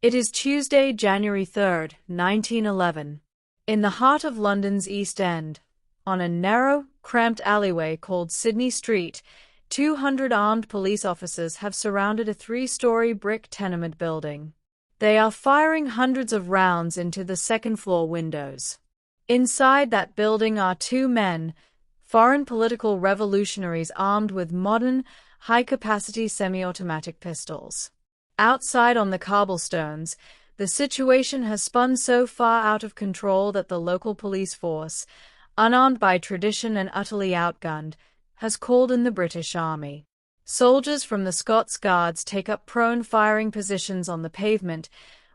It is Tuesday, January 3rd, 1911. In the heart of London's East End, on a narrow, cramped alleyway called Sidney Street, 200 armed police officers have surrounded a three-story brick tenement building. They are firing hundreds of rounds into the second-floor windows. Inside that building are two men, foreign political revolutionaries armed with modern, high-capacity semi-automatic pistols. Outside on the cobblestones, the situation has spun so far out of control that the local police force, unarmed by tradition and utterly outgunned, has called in the British Army. Soldiers from the Scots Guards take up prone firing positions on the pavement,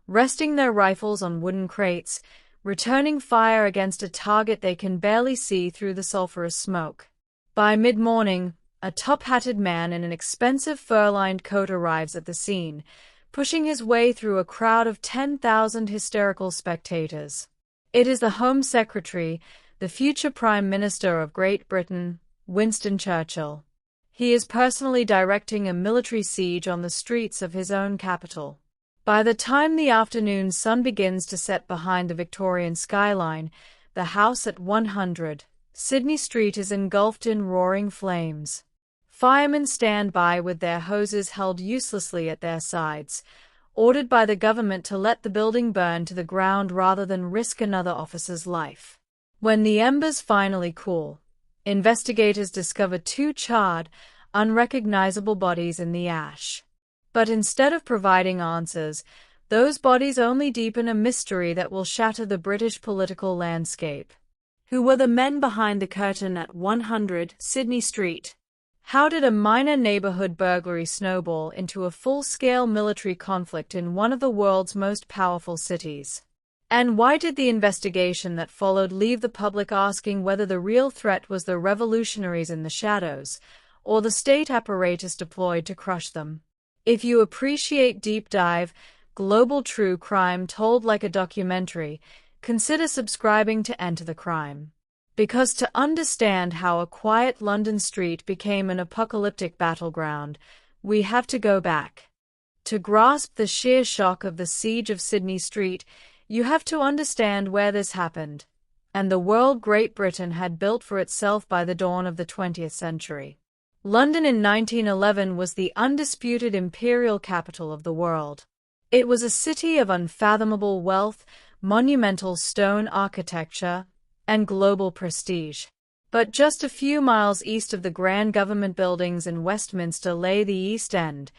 resting their rifles on wooden crates, returning fire against a target they can barely see through the sulphurous smoke. By mid-morning, a top-hatted man in an expensive fur-lined coat arrives at the scene, pushing his way through a crowd of 10,000 hysterical spectators. It is the Home Secretary, the future Prime Minister of Great Britain, Winston Churchill. He is personally directing a military siege on the streets of his own capital. By the time the afternoon sun begins to set behind the Victorian skyline, the house at 100 Sidney Street is engulfed in roaring flames. Firemen stand by with their hoses held uselessly at their sides, ordered by the government to let the building burn to the ground rather than risk another officer's life. When the embers finally cool, investigators discover two charred, unrecognizable bodies in the ash. But instead of providing answers, those bodies only deepen a mystery that will shatter the British political landscape. Who were the men behind the curtain at 100 Sidney Street? How did a minor neighborhood burglary snowball into a full-scale military conflict in one of the world's most powerful cities? And why did the investigation that followed leave the public asking whether the real threat was the revolutionaries in the shadows, or the state apparatus deployed to crush them? If you appreciate deep dive, global true crime told like a documentary, consider subscribing to EnterTheCrime. Because to understand how a quiet London street became an apocalyptic battleground, we have to go back. To grasp the sheer shock of the Siege of Sidney Street, you have to understand where this happened, and the world Great Britain had built for itself by the dawn of the 20th century. London in 1911 was the undisputed imperial capital of the world. It was a city of unfathomable wealth, monumental stone architecture, and global prestige. But just a few miles east of the grand government buildings in Westminster lay the East End,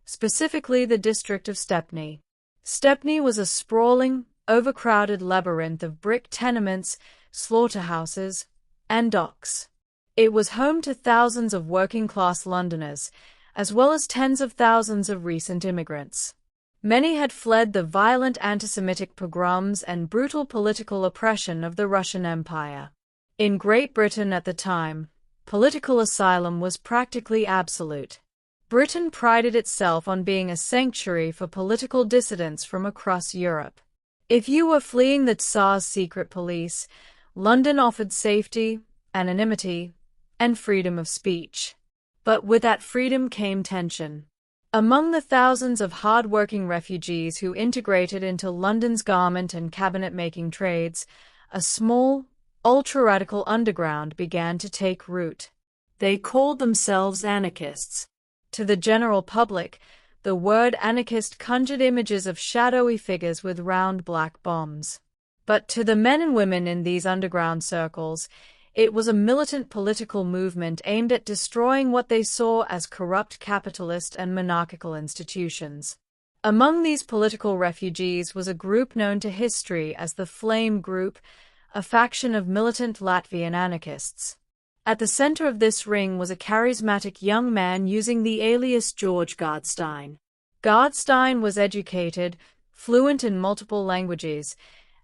specifically the district of Stepney. Stepney was a sprawling, overcrowded labyrinth of brick tenements, slaughterhouses, and docks. It was home to thousands of working-class Londoners, as well as tens of thousands of recent immigrants. Many had fled the violent anti-Semitic pogroms and brutal political oppression of the Russian Empire. In Great Britain at the time, political asylum was practically absolute. Britain prided itself on being a sanctuary for political dissidents from across Europe. If you were fleeing the Tsar's secret police, London offered safety, anonymity, and freedom of speech. But with that freedom came tension. Among the thousands of hard-working refugees who integrated into London's garment and cabinet-making trades, a small, ultra-radical underground began to take root. They called themselves anarchists. To the general public, the word anarchist conjured images of shadowy figures with round black bombs. But to the men and women in these underground circles, it was a militant political movement aimed at destroying what they saw as corrupt capitalist and monarchical institutions. Among these political refugees was a group known to history as the Flame Group, a faction of militant Latvian anarchists. At the center of this ring was a charismatic young man using the alias George Gardstein. Gardstein was educated, fluent in multiple languages,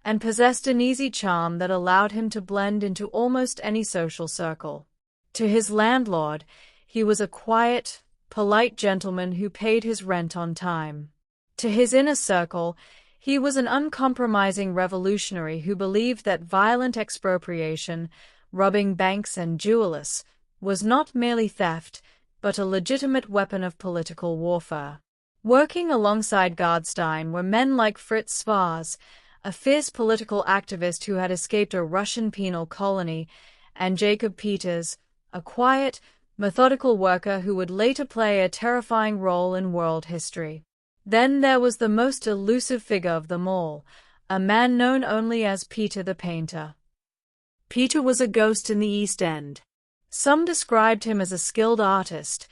and possessed an easy charm that allowed him to blend into almost any social circle. To his landlord, he was a quiet, polite gentleman who paid his rent on time. To his inner circle, he was an uncompromising revolutionary who believed that violent expropriation, robbing banks and jewelers, was not merely theft, but a legitimate weapon of political warfare. Working alongside Gardstein were men like Fritz Svars, a fierce political activist who had escaped a Russian penal colony, and Jacob Peters, a quiet, methodical worker who would later play a terrifying role in world history. Then there was the most elusive figure of them all, a man known only as Peter the Painter. Peter was a ghost in the East End. Some described him as a skilled artist,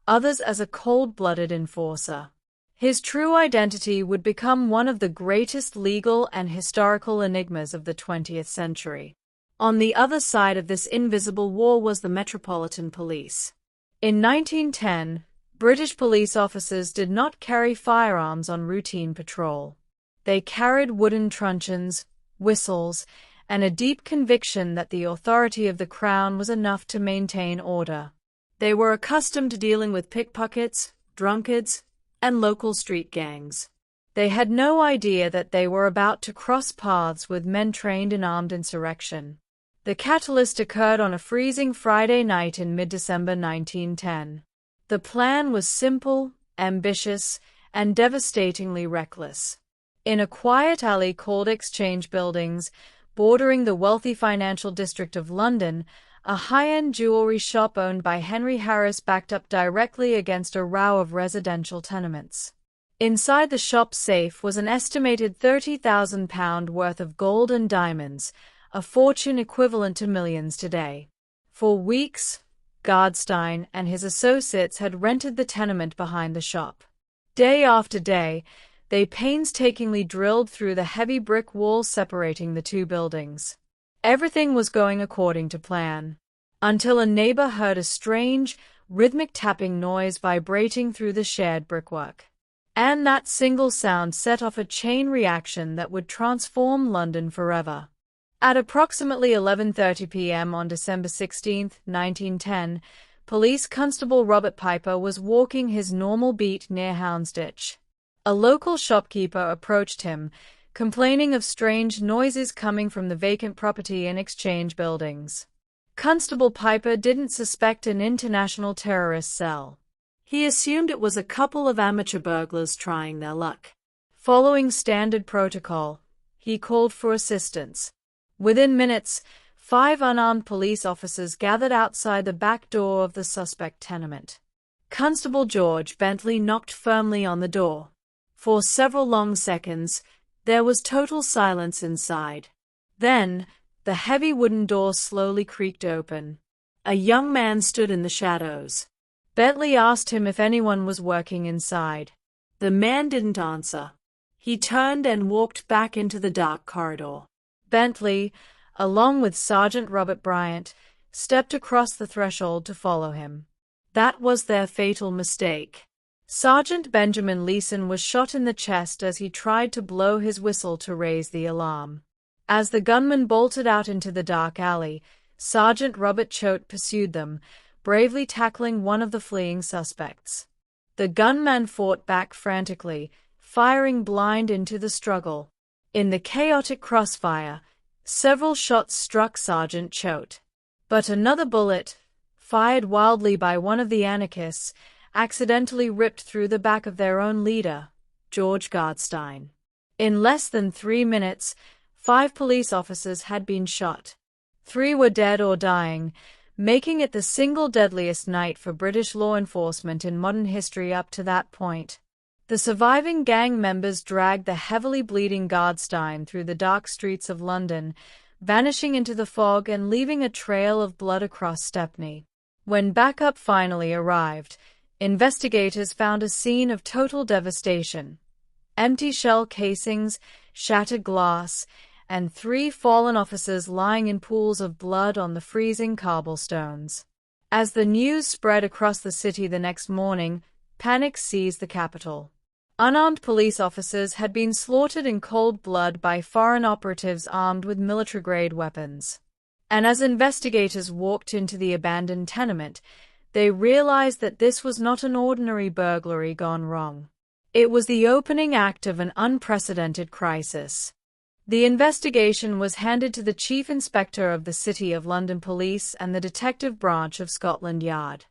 others as a cold-blooded enforcer. His true identity would become one of the greatest legal and historical enigmas of the 20th century. On the other side of this invisible war was the Metropolitan Police. In 1910, British police officers did not carry firearms on routine patrol. They carried wooden truncheons, whistles, and a deep conviction that the authority of the Crown was enough to maintain order. They were accustomed to dealing with pickpockets, drunkards, and local street gangs. They had no idea that they were about to cross paths with men trained in armed insurrection. The catalyst occurred on a freezing Friday night in mid-December 1910. The plan was simple, ambitious, and devastatingly reckless. In a quiet alley called Exchange Buildings, bordering the wealthy financial district of London, a high-end jewelry shop owned by Henry Harris backed up directly against a row of residential tenements. Inside the shop's safe was an estimated £30,000 worth of gold and diamonds, a fortune equivalent to millions today. For weeks, Gardstein and his associates had rented the tenement behind the shop. Day after day, they painstakingly drilled through the heavy brick walls separating the two buildings. Everything was going according to plan, until a neighbor heard a strange, rhythmic tapping noise vibrating through the shared brickwork. And that single sound set off a chain reaction that would transform London forever. At approximately 11:30 p.m. on December 16, 1910, Police Constable Robert Piper was walking his normal beat near Houndsditch. A local shopkeeper approached him, complaining of strange noises coming from the vacant property in Exchange Buildings. Constable Piper didn't suspect an international terrorist cell. He assumed it was a couple of amateur burglars trying their luck. Following standard protocol, he called for assistance. Within minutes, 5 unarmed police officers gathered outside the back door of the suspect tenement. Constable George Bentley knocked firmly on the door. For several long seconds, there was total silence inside. Then, the heavy wooden door slowly creaked open. A young man stood in the shadows. Bentley asked him if anyone was working inside. The man didn't answer. He turned and walked back into the dark corridor. Bentley, along with Sergeant Robert Bryant, stepped across the threshold to follow him. That was their fatal mistake. Sergeant Benjamin Leeson was shot in the chest as he tried to blow his whistle to raise the alarm. As the gunman bolted out into the dark alley, Sergeant Robert Choate pursued them, bravely tackling one of the fleeing suspects. The gunman fought back frantically, firing blind into the struggle. In the chaotic crossfire, several shots struck Sergeant Choate. But another bullet, fired wildly by one of the anarchists, accidentally ripped through the back of their own leader, George Gardstein. In less than 3 minutes, 5 police officers had been shot. 3 were dead or dying, making it the single deadliest night for British law enforcement in modern history up to that point. The surviving gang members dragged the heavily bleeding Gardstein through the dark streets of London, vanishing into the fog and leaving a trail of blood across Stepney. When backup finally arrived, investigators found a scene of total devastation. Empty shell casings, shattered glass, and 3 fallen officers lying in pools of blood on the freezing cobblestones. As the news spread across the city the next morning, panic seized the capital. Unarmed police officers had been slaughtered in cold blood by foreign operatives armed with military-grade weapons. And as investigators walked into the abandoned tenement, they realized that this was not an ordinary burglary gone wrong. It was the opening act of an unprecedented crisis. The investigation was handed to the Chief Inspector of the City of London Police and the Detective Branch of Scotland Yard.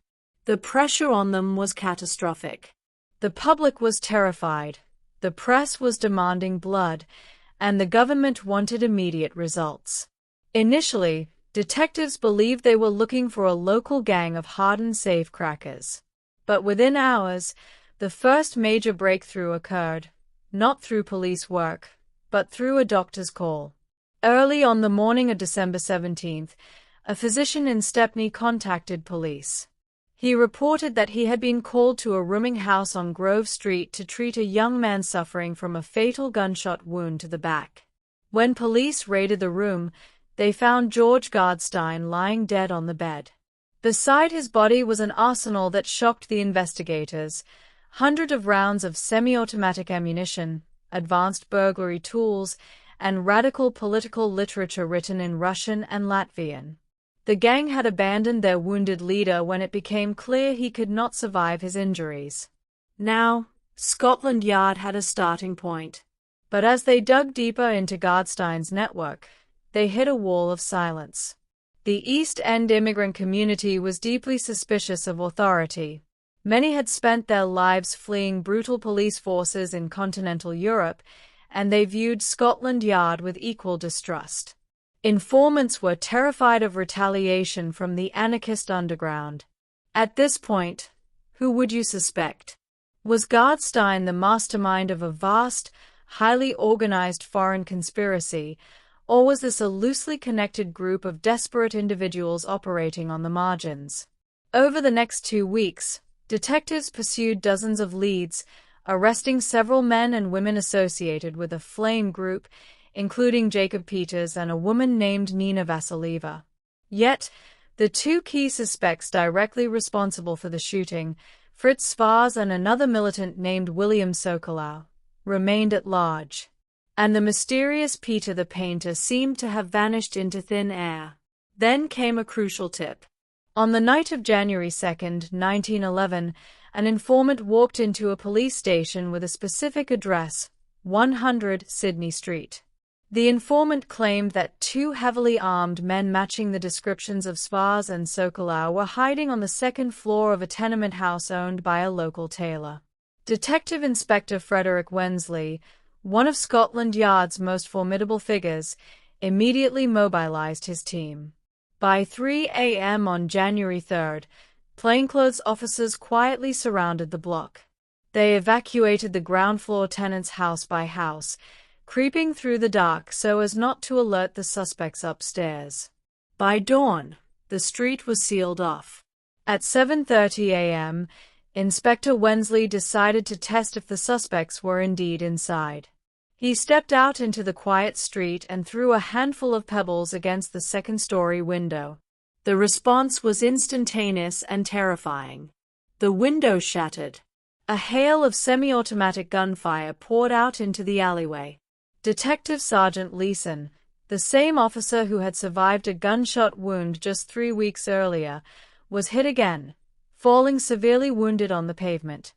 The pressure on them was catastrophic. The public was terrified, the press was demanding blood, and the government wanted immediate results. Initially, detectives believed they were looking for a local gang of hardened safecrackers. But within hours, the first major breakthrough occurred, not through police work, but through a doctor's call. Early on the morning of December 17th, a physician in Stepney contacted police. He reported that he had been called to a rooming house on Grove Street to treat a young man suffering from a fatal gunshot wound to the back. When police raided the room, they found George Gardstein lying dead on the bed. Beside his body was an arsenal that shocked the investigators: hundreds of rounds of semi-automatic ammunition, advanced burglary tools, and radical political literature written in Russian and Latvian. The gang had abandoned their wounded leader when it became clear he could not survive his injuries. Now, Scotland Yard had a starting point. But as they dug deeper into Gardstein's network, they hit a wall of silence. The East End immigrant community was deeply suspicious of authority. Many had spent their lives fleeing brutal police forces in continental Europe, and they viewed Scotland Yard with equal distrust. Informants were terrified of retaliation from the anarchist underground. At this point, who would you suspect? Was Gardstein the mastermind of a vast, highly organized foreign conspiracy, or was this a loosely connected group of desperate individuals operating on the margins? Over the next 2 weeks, detectives pursued dozens of leads, arresting several men and women associated with a flame group, including Jacob Peters and a woman named Nina Vasileva. Yet, the two key suspects directly responsible for the shooting, Fritz Svars and another militant named William Sokolau, remained at large. And the mysterious Peter the Painter seemed to have vanished into thin air. Then came a crucial tip. On the night of January 2, 1911, an informant walked into a police station with a specific address, 100 Sidney Street. The informant claimed that 2 heavily armed men matching the descriptions of Svars and Sokolau were hiding on the second floor of a tenement house owned by a local tailor. Detective Inspector Frederick Wensley, one of Scotland Yard's most formidable figures, immediately mobilized his team. By 3 a.m. on January 3rd, plainclothes officers quietly surrounded the block. They evacuated the ground floor tenants house by house, creeping through the dark so as not to alert the suspects upstairs. By dawn, the street was sealed off. At 7:30 a.m., Inspector Wensley decided to test if the suspects were indeed inside. He stepped out into the quiet street and threw a handful of pebbles against the second-story window. The response was instantaneous and terrifying. The window shattered. A hail of semi-automatic gunfire poured out into the alleyway. Detective Sergeant Leeson, the same officer who had survived a gunshot wound just 3 weeks earlier, was hit again, falling severely wounded on the pavement.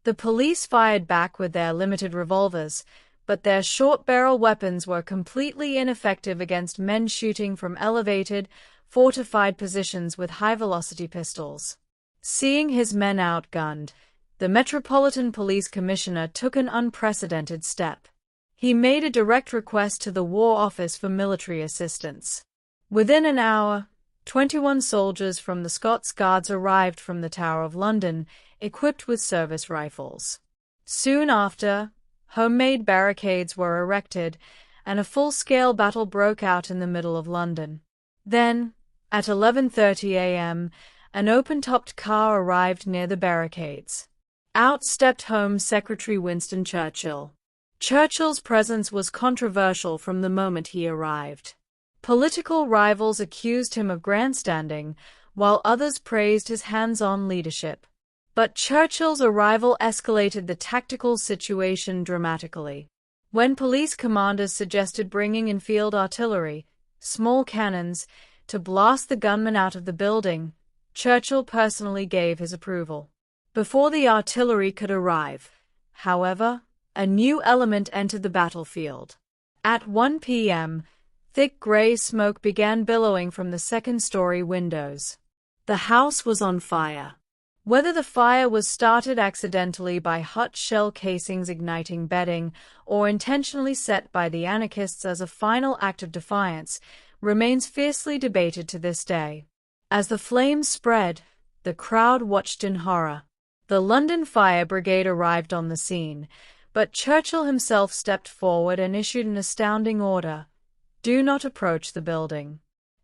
The police fired back with their limited revolvers, but their short-barrel weapons were completely ineffective against men shooting from elevated, fortified positions with high-velocity pistols. Seeing his men outgunned, the Metropolitan Police Commissioner took an unprecedented step. He made a direct request to the War Office for military assistance. Within an hour, 21 soldiers from the Scots Guards arrived from the Tower of London, equipped with service rifles. Soon after, homemade barricades were erected, and a full-scale battle broke out in the middle of London. Then, at 11:30 a.m., an open-topped car arrived near the barricades. Out stepped Home Secretary Winston Churchill. Churchill's presence was controversial from the moment he arrived. Political rivals accused him of grandstanding, while others praised his hands-on leadership. But Churchill's arrival escalated the tactical situation dramatically. When police commanders suggested bringing in field artillery, small cannons, to blast the gunmen out of the building, Churchill personally gave his approval. Before the artillery could arrive, however, a new element entered the battlefield. At 1 p.m., thick gray smoke began billowing from the second-story windows. The house was on fire. Whether the fire was started accidentally by hot shell casings igniting bedding or intentionally set by the anarchists as a final act of defiance remains fiercely debated to this day. As the flames spread, the crowd watched in horror. The London Fire Brigade arrived on the scene, but Churchill himself stepped forward and issued an astounding order: do not approach the building.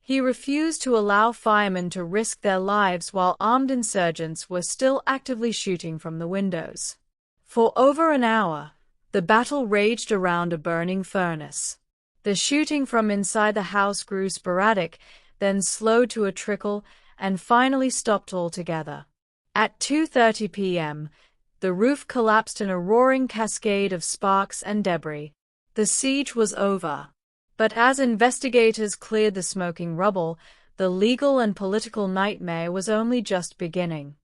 He refused to allow firemen to risk their lives while armed insurgents were still actively shooting from the windows. For over an hour, the battle raged around a burning furnace. The shooting from inside the house grew sporadic, then slowed to a trickle, and finally stopped altogether. At 2:30 p.m., the roof collapsed in a roaring cascade of sparks and debris. The siege was over. But as investigators cleared the smoking rubble, the legal and political nightmare was only just beginning.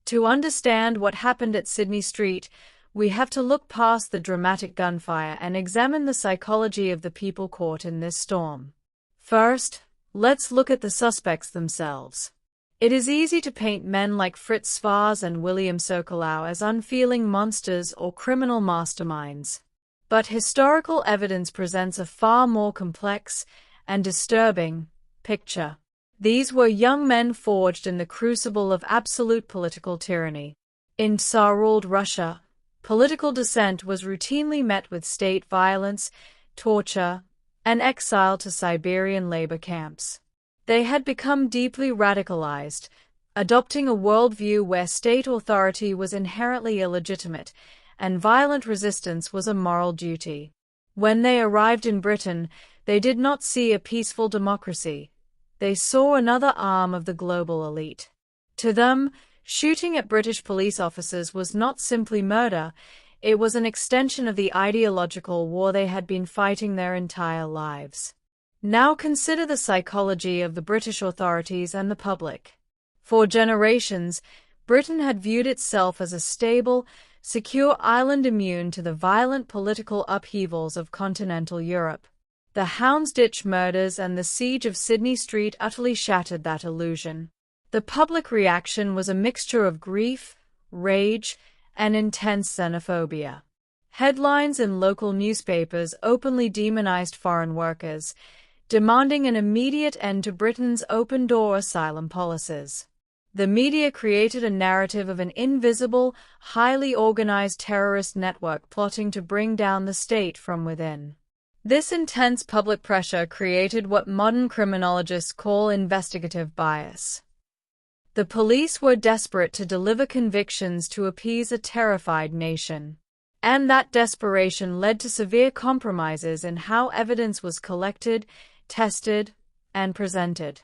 To understand what happened at Sidney Street, we have to look past the dramatic gunfire and examine the psychology of the people caught in this storm. First, let's look at the suspects themselves. It is easy to paint men like Fritz Svaas and William Sokolau as unfeeling monsters or criminal masterminds. But historical evidence presents a far more complex and disturbing picture. These were young men forged in the crucible of absolute political tyranny. In Tsar-ruled Russia, political dissent was routinely met with state violence, torture, and exile to Siberian labor camps. They had become deeply radicalized, adopting a worldview where state authority was inherently illegitimate and violent resistance was a moral duty. When they arrived in Britain, they did not see a peaceful democracy. They saw another arm of the global elite. To them, shooting at British police officers was not simply murder, it was an extension of the ideological war they had been fighting their entire lives. Now consider the psychology of the British authorities and the public. For generations, Britain had viewed itself as a stable, secure island immune to the violent political upheavals of continental Europe. The Houndsditch Murders and the Siege of Sidney Street utterly shattered that illusion. The public reaction was a mixture of grief, rage, and intense xenophobia. Headlines in local newspapers openly demonized foreign workers, demanding an immediate end to Britain's open-door asylum policies. The media created a narrative of an invisible, highly organized terrorist network plotting to bring down the state from within. This intense public pressure created what modern criminologists call investigative bias. The police were desperate to deliver convictions to appease a terrified nation. And that desperation led to severe compromises in how evidence was collected, tested, and presented.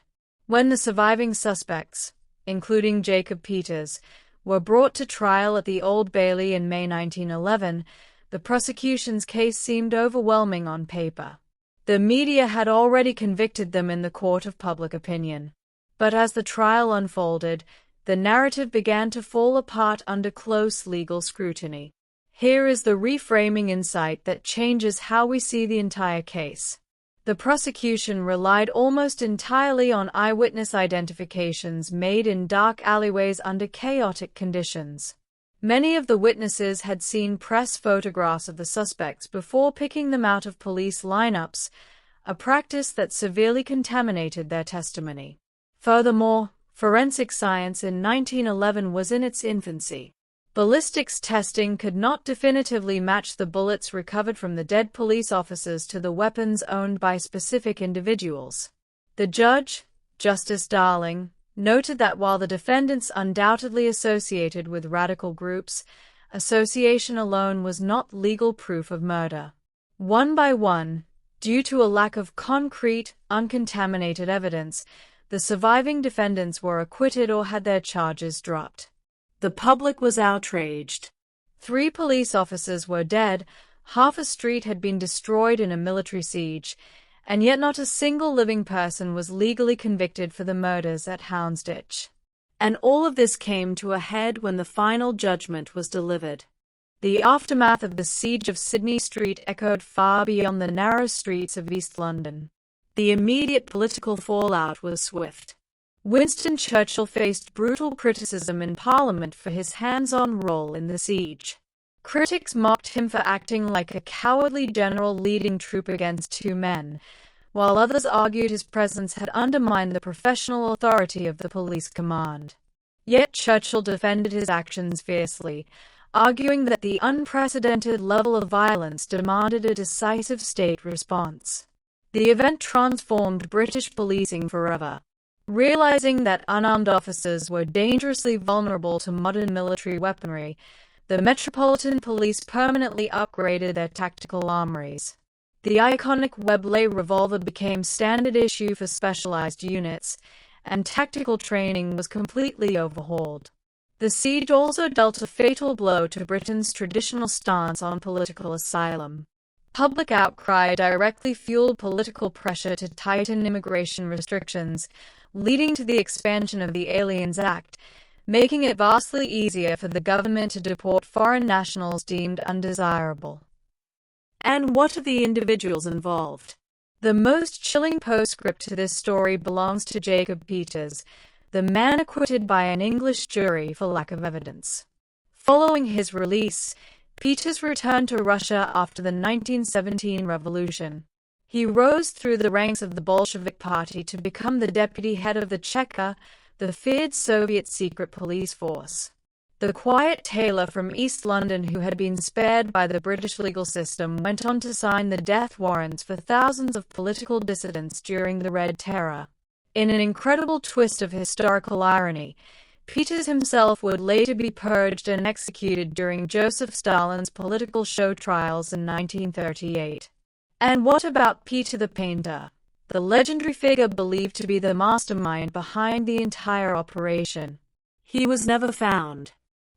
When the surviving suspects, including Jacob Peters, were brought to trial at the Old Bailey in May 1911, the prosecution's case seemed overwhelming on paper. The media had already convicted them in the court of public opinion. But as the trial unfolded, the narrative began to fall apart under close legal scrutiny. Here is the reframing insight that changes how we see the entire case. The prosecution relied almost entirely on eyewitness identifications made in dark alleyways under chaotic conditions. Many of the witnesses had seen press photographs of the suspects before picking them out of police lineups, a practice that severely contaminated their testimony. Furthermore, forensic science in 1911 was in its infancy. Ballistics testing could not definitively match the bullets recovered from the dead police officers to the weapons owned by specific individuals. The judge, Justice Darling, noted that while the defendants undoubtedly associated with radical groups, association alone was not legal proof of murder. One by one, due to a lack of concrete, uncontaminated evidence, the surviving defendants were acquitted or had their charges dropped. The public was outraged. 3 police officers were dead, half a street had been destroyed in a military siege, and yet not a single living person was legally convicted for the murders at Houndsditch. And all of this came to a head when the final judgment was delivered. The aftermath of the Siege of Sidney Street echoed far beyond the narrow streets of East London. The immediate political fallout was swift. Winston Churchill faced brutal criticism in Parliament for his hands-on role in the siege. Critics mocked him for acting like a cowardly general leading troop against two men, while others argued his presence had undermined the professional authority of the police command. Yet Churchill defended his actions fiercely, arguing that the unprecedented level of violence demanded a decisive state response. The event transformed British policing forever. Realizing that unarmed officers were dangerously vulnerable to modern military weaponry, the Metropolitan Police permanently upgraded their tactical armories. The iconic Webley revolver became standard issue for specialized units, and tactical training was completely overhauled. The siege also dealt a fatal blow to Britain's traditional stance on political asylum. Public outcry directly fueled political pressure to tighten immigration restrictions, leading to the expansion of the Aliens Act, making it vastly easier for the government to deport foreign nationals deemed undesirable. And what of the individuals involved? The most chilling postscript to this story belongs to Jacob Peters, the man acquitted by an English jury for lack of evidence. Following his release, Peters returned to Russia after the 1917 revolution. He rose through the ranks of the Bolshevik Party to become the deputy head of the Cheka, the feared Soviet secret police force. The quiet tailor from East London who had been spared by the British legal system went on to sign the death warrants for thousands of political dissidents during the Red Terror. In an incredible twist of historical irony, Peters himself would later be purged and executed during Joseph Stalin's political show trials in 1938. And what about Peter the Painter, the legendary figure believed to be the mastermind behind the entire operation? He was never found.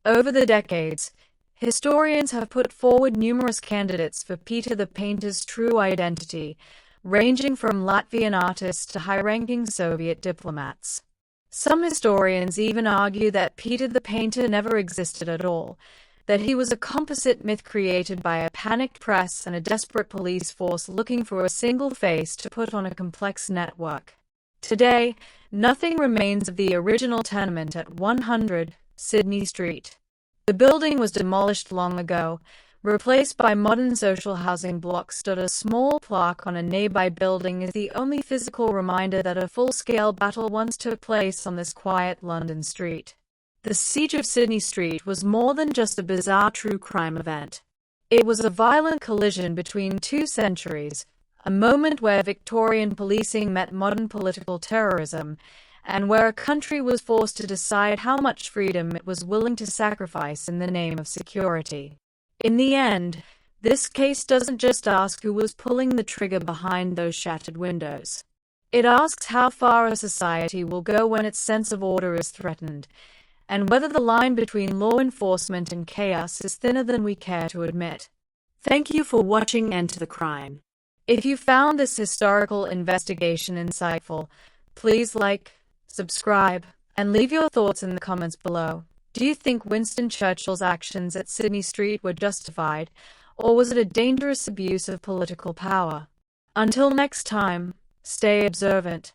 Over the decades, historians have put forward numerous candidates for Peter the Painter's true identity, ranging from Latvian artists to high-ranking Soviet diplomats. Some historians even argue that Peter the Painter never existed at all, that he was a composite myth created by a panicked press and a desperate police force looking for a single face to put on a complex network. Today, nothing remains of the original tenement at 100 Sidney Street. The building was demolished long ago, replaced by modern social housing blocks. A small plaque on a nearby building is the only physical reminder that a full-scale battle once took place on this quiet London street. The Siege of Sidney Street was more than just a bizarre true crime event. It was a violent collision between two centuries, a moment where Victorian policing met modern political terrorism, and where a country was forced to decide how much freedom it was willing to sacrifice in the name of security. In the end, this case doesn't just ask who was pulling the trigger behind those shattered windows. It asks how far a society will go when its sense of order is threatened, and whether the line between law enforcement and chaos is thinner than we care to admit. Thank you for watching EnterTheCrime. If you found this historical investigation insightful, please like, subscribe, and leave your thoughts in the comments below. Do you think Winston Churchill's actions at Sidney Street were justified, or was it a dangerous abuse of political power? Until next time, stay observant.